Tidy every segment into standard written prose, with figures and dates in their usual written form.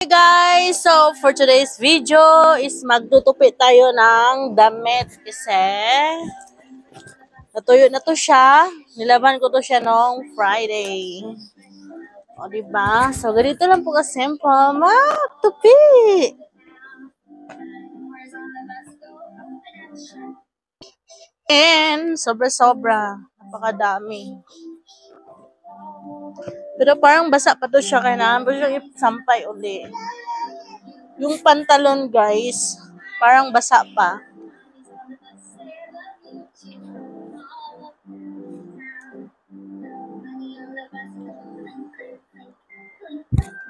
guys! So, for today's video is magtutupi tayo ng damit kasi natuyo na to siya. Nilaban ko to siya noong Friday. O, diba? So, ganito lang po ka-simple magtupi. And, sobra-sobra. Napakadami. Pero parang basa pa to siya, kailangan po siya isampay uli. Yung pantalon, guys, parang basa pa.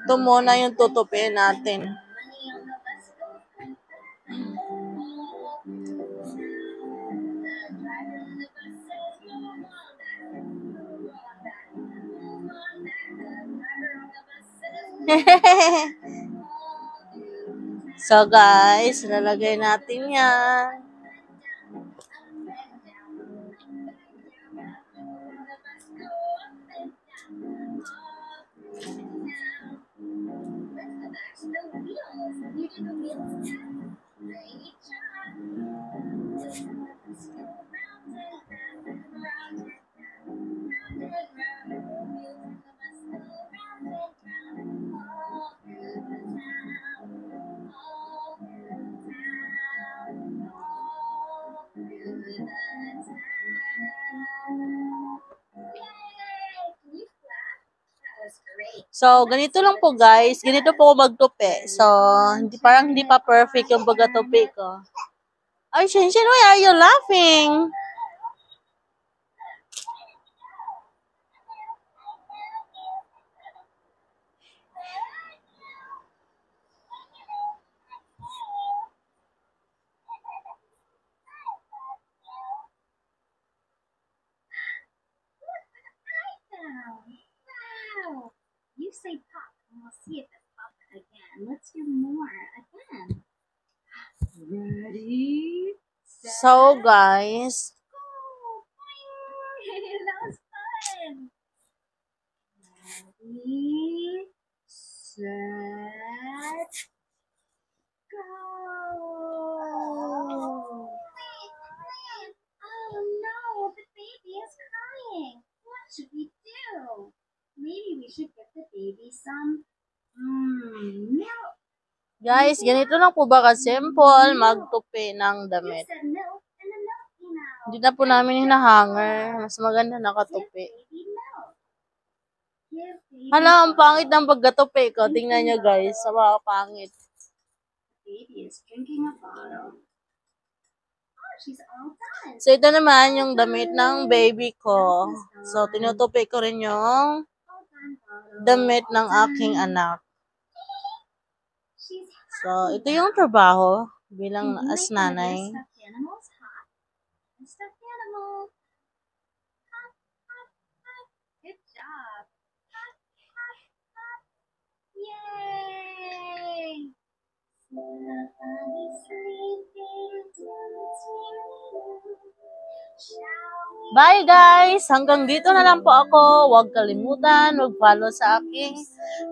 Ito muna yung tutupiin natin. So guys, lalagay natin yan. So, ganito lang po guys. Ganito po ako magtupi. So, parang hindi pa perfect yung pagkatupi ko. Ay, Shinshin, why are you laughing? Wow! You say pop, and we'll see if it's pop again. Let's do more again. Ready? So, guys. Go! That was fun. Ready? Set. Go! Oh no, the baby is crying. What should we do? Maybe we should give the baby some milk. Guys, ganito lang po ba ka-simple magtupi ng damit. You said milk and a milky now. Hindi na po namin hinahanger. Mas maganda nakatupi. Hala, ang pangit ng pagkatupi ko. Tingnan nyo guys. Sa pangit. Baby is drinking a bottle. Oh, she's all done. So, ito naman yung damit ng baby ko. So, tinutupi ko rin yung damit ng aking anak. So, ito yung trabaho bilang as nanay. Good job. Yay! Bye guys! Hanggang dito na lang po ako. Huwag kalimutan, mag-follow sa aking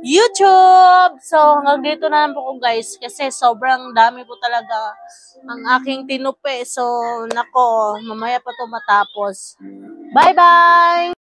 YouTube. So, hanggang dito na lang po ako guys. Kasi sobrang dami po talaga ang aking tinupi. So, nako, mamaya pa to matapos. Bye-bye!